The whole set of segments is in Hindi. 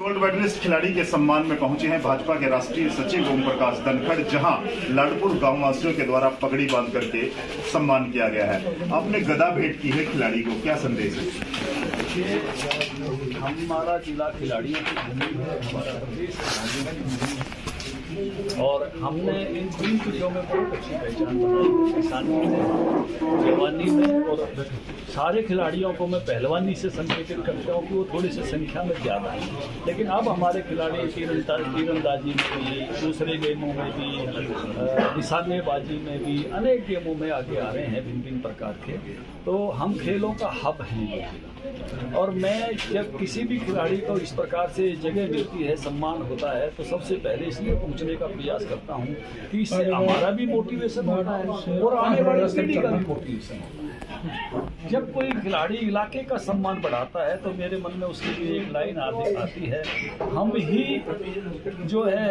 गोल्ड मेडलिस्ट खिलाड़ी के सम्मान में पहुंचे हैं भाजपा के राष्ट्रीय सचिव ओम प्रकाश धनखड़, जहां लाडपुर गांव वासियों के द्वारा पगड़ी बांध करके सम्मान किया गया है। आपने गदा भेंट की है खिलाड़ी को, क्या संदेश है? हमारा जिला खिलाड़ियों की भूमि है, हमारा प्रदेश और हमने इन 3 चीज़ों में बहुत अच्छी पहचान बनाई, किसानी में, जवानी में, और सारे खिलाड़ियों को मैं पहलवानी से संकेतित करता हूँ कि वो थोड़ी सी संख्या में ज़्यादा है। लेकिन अब हमारे खिलाड़ी तीरंदाजी में भी, दूसरे गेमों में भी, निशानेबाजी में भी, अनेक गेमों में आगे आ रहे हैं भिन्न भिन्न प्रकार के। तो हम खेलों का हब हैं ये जिला, और मैं जब किसी भी खिलाड़ी को इस प्रकार से जगह मिलती है, सम्मान होता है, तो सबसे पहले इसलिए पूछने का प्रयास करता हूँ कि इससे हमारा भी मोटिवेशन होता है और आने वाली पीढ़ी का भी मोटिवेशन होता है। जब कोई खिलाड़ी इलाके का सम्मान बढ़ाता है तो मेरे मन में उसकी भी एक लाइन आती है, हम ही जो है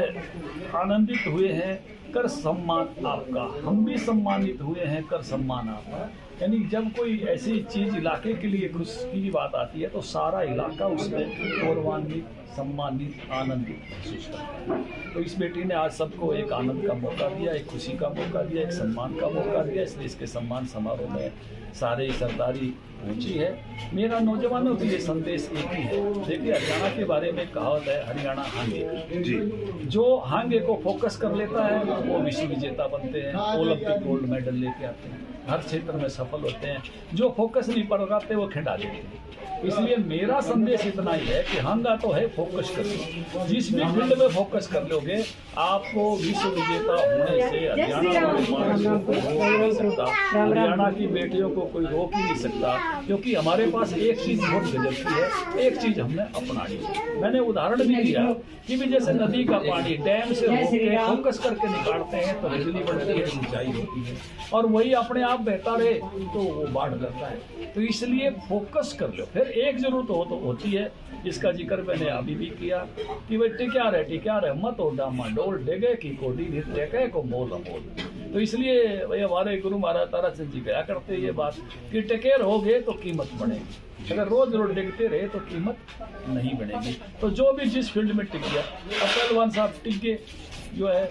आनंदित हुए हैं कर सम्मान आपका, हम भी सम्मानित हुए हैं कर सम्मान आपका। यानी जब कोई ऐसी चीज़ इलाके के लिए खुशी की बात आती है तो सारा इलाका उसमें गौरवान्वित, सम्मानित, आनंदित महसूस करता है। तो इस बेटी ने आज सबको एक आनंद का मौका दिया, एक खुशी का मौका दिया, एक सम्मान का मौका दिया, इसलिए इसके सम्मान समारोह में सारे सरदारी पहुंची है। मेरा नौजवानों के लिए संदेश एक ही है। देखिए, हरियाणा के बारे में कहावत है, हरियाणा हांगे जी। जो हांगे को फोकस कर लेता है वो विश्व विजेता बनते हैं, ओलंपिक गोल्ड मेडल लेके आते हैं, हर क्षेत्र में सफल होते हैं। जो फोकस नहीं पड़ पाते वो खिंडा देते हैं। इसलिए मेरा संदेश इतना ही है कि हांगा तो है, फोकस कर लो। जिस भी फील्ड में फोकस कर लोगे, आपको विश्व विजेता होने से हरियाणा की बेटियों को कोई रोक ही नहीं सकता। क्योंकि हमारे पास एक चीज़ बहुत गजब की है, एक चीज़ हमने अपनाई है। मैंने उदाहरण भी दिया कि भी जैसे नदी का पानी डैम से होके फोकस करके निकालते हैं तो बिजली बढ़ती है, सिंचाई होती है, और वही अपने आप बहता रहे तो वो बाढ़ करता है। तो इसलिए फोकस कर लो। फिर एक जरूरत तो होती है, जिसका जिक्र मैंने अभी भी किया कि भाई टिक्या रहे मत हो डामा डोल डेगे की कोडी नृत्य को मोल अमोल। तो इसलिए भाई हमारे गुरु महाराज ताराचंद जी कहा करते ये बात कि टिके रहोगे तो कीमत बढ़ेगी, अगर रोज रोज डिगते रहे तो कीमत नहीं बढ़ेगी। तो जो भी जिस फील्ड में टिक गया, अब पहलवान साहब टिक गए जो है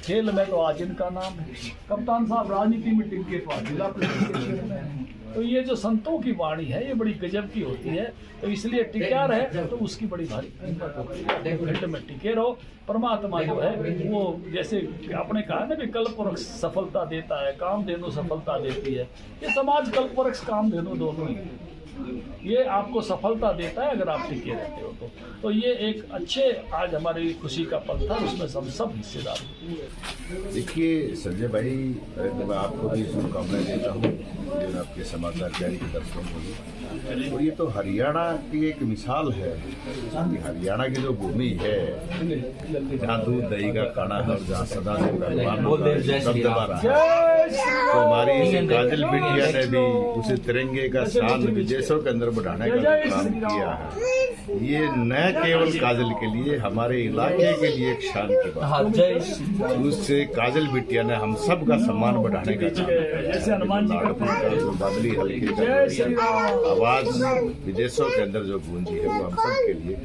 खेल में, तो आज इनका नाम है। कप्तान साहब राजनीति में टिक गए तो आज जिला परिषद। तो ये जो संतों की वाणी है ये बड़ी गजब की होती है। तो इसलिए टिका रहे तो उसकी बड़ी भारी कीमत होती है। फील्ड में टिके रहो। परमात्मा जो है वो जैसे आपने कहा ना कि कल्पवृक्ष सफलता देता है, कामधेनु सफलता देती है। ये समाज कल्पवृक्ष कामधेनु दोनों ही है। ये आपको सफलता देता है अगर आप टिके रहते हो तो ये एक अच्छे आज हमारी खुशी का पल था, उसमें हम सब हिस्सेदार। देखिए संजय भाई, मैं आपको भी शुभकामनाएं देता हूँ जो आपके समाचार जारी के दर्शकों को भी। और ये तो हरियाणा की एक मिसाल है कि हरियाणा की जो भूमि है जहाँ दूध दही का काढ़ा है और जहाँ सदा से दबदबा रहा है, तो हमारी काजल बिटिया ने भी उसे तिरंगे का शान विदेशों के अंदर बढ़ाने का काम किया है। ये न केवल काजल के लिए, हमारे इलाके के लिए एक शान की बात है। उससे काजल बिटिया ने हम सब का सम्मान बढ़ाने का काम जो बादली हल्के का आवाज विदेशों के अंदर जो गूंजी है वो हम सब के लिए।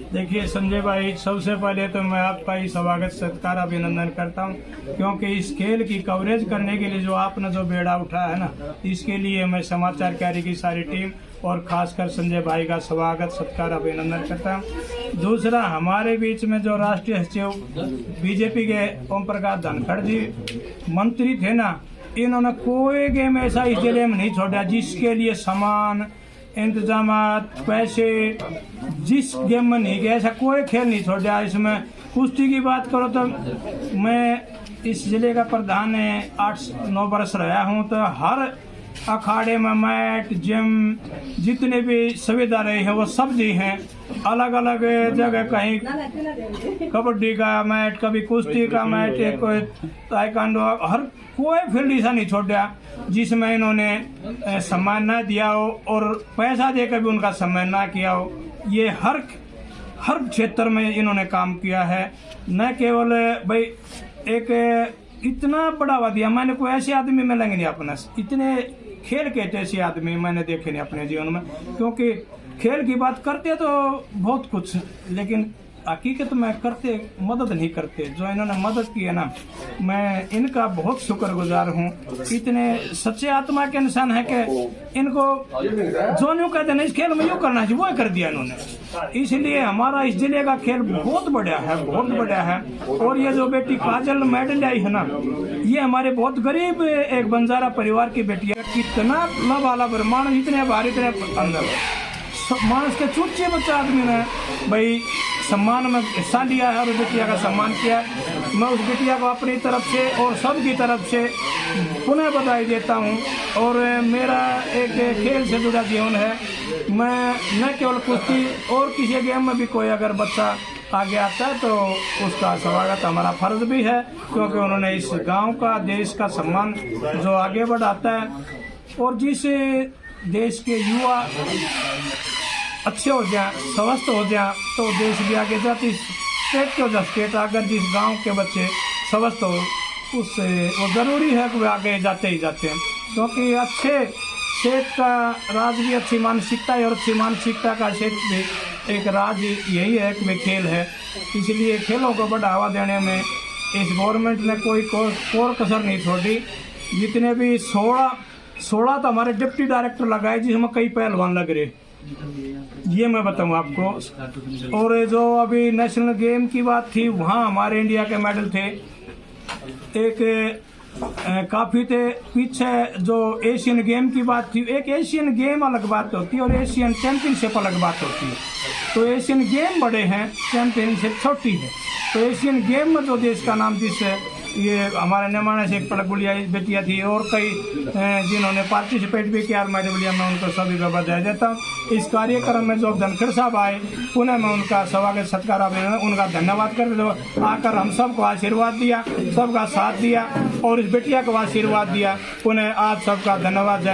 देखिए संजय भाई, सबसे पहले तो मैं आपका ही स्वागत सत्कार अभिनंदन करता हूं, क्योंकि इस खेल की कवरेज करने के लिए जो आपने जो बेड़ा उठाया है ना, इसके लिए मैं समाचार कार्य की सारी टीम और खासकर संजय भाई का स्वागत सत्कार अभिनंदन करता हूं। दूसरा, हमारे बीच में जो राष्ट्रीय सचिव बीजेपी के ओम प्रकाश धनखड़ जी मंत्री थे ना, इन्होंने कोई गेम ऐसा इस जिले में नहीं छोड़ा जिसके लिए सामान इंतजाम पैसे जिस गेम में नहीं गया, ऐसा कोई खेल नहीं छोड़ा। इसमें कुश्ती की बात करो तो मैं इस जिले का प्रधान 8-9 वर्ष रहा हूँ, तो हर अखाड़े में मैट जिम जितने भी सुविधा रही है वो सब दी हैं। अलग अलग जगह कहीं कबड्डी का मैट, कभी कुश्ती का मैट, कोई ताइक्वांडो, हर कोई फील्ड ऐसा नहीं छोड़ा जिसमें इन्होंने सम्मान ना दिया हो और पैसा देकर भी उनका सम्मान ना किया हो। ये हर क्षेत्र में इन्होंने काम किया है। न केवल भाई एक इतना बढ़ावा दिया, मैंने कोई ऐसे आदमी मिलेंगे नहीं अपना, इतने खेल के जैसे आदमी मैंने देखे नहीं अपने जीवन में, क्योंकि खेल की बात करते तो बहुत कुछ, लेकिन हकीकत में करते मदद नहीं करते। जो इन्होंने मदद की है ना, मैं इनका बहुत शुक्रगुजार हूँ। इतने सच्चे आत्मा के इंसान है कि इनको जो यूँ कहते हैं इस खेल में यूँ करना चाहिए वो कर दिया इन्होंने। इसलिए हमारा इस जिले का खेल बहुत बढ़िया है, बहुत बढ़िया है। और ये जो बेटी काजल मेडल आई है ना, ये हमारे बहुत गरीब एक बंजारा परिवार की बेटी है। कितना लब वाला ब्रह्मांड, इतने बाहर इतने अंदर मानस के चूचे बच्चा आदमी ने भाई सम्मान में हिस्सा लिया है और बिटिया का सम्मान किया। मैं उस बिटिया को अपनी तरफ से और सबकी तरफ से पुनः बधाई देता हूँ। और मेरा एक खेल से जुड़ा जीवन है। मैं न केवल कुश्ती और किसी गेम में भी कोई अगर बच्चा आगे आता है तो उसका स्वागत हमारा फर्ज भी है, क्योंकि उन्होंने इस गांव का, देश का सम्मान जो आगे बढ़ाता है। और जिस देश के युवा अच्छे हो जाए, स्वस्थ हो जाए, तो देश भी आगे जाती। स्टेट के वजह स्टेट अगर जिस गांव के बच्चे स्वस्थ हो, उससे वो ज़रूरी है कि वे आगे जाते ही जाते हैं। क्योंकि अच्छे सेहत का राज भी अच्छी मानसिकता है, और अच्छी मानसिकता का सेहत भी एक राज यही है कि वे खेल है। इसलिए खेलों को बढ़ावा देने में इस गवर्नमेंट ने कोई कोर कसर नहीं छोड़ी। जितने भी 16 तो हमारे डिप्टी डायरेक्टर लगाए, जिसमें कई पहलवान लग रहे, ये मैं बताऊं आपको। और जो अभी नेशनल गेम की बात थी, वहाँ हमारे इंडिया के मेडल थे। एक काफ़ी थे पीछे जो एशियन गेम की बात थी। एक एशियन गेम अलग बात होती है और एशियन चैंपियनशिप अलग बात होती है। तो एशियन गेम बड़े हैं, चैंपियनशिप छोटी है। तो एशियन गेम में जो देश का नाम, जिससे ये हमारे निमाने से एक पड़गुड़िया बेटियाँ थी और कई जिन्होंने पार्टिसिपेट भी किया मेडल लिया, मैं उनको सभी को बधाई देता हूँ। इस कार्यक्रम में जो धनखड़ साहब आए, पुनः मैं उनका स्वागत सत्कार उनका धन्यवाद कर दो। आकर हम सबको आशीर्वाद दिया, सबका साथ दिया और इस बेटिया को आशीर्वाद दिया। पुनः आप सबका धन्यवाद।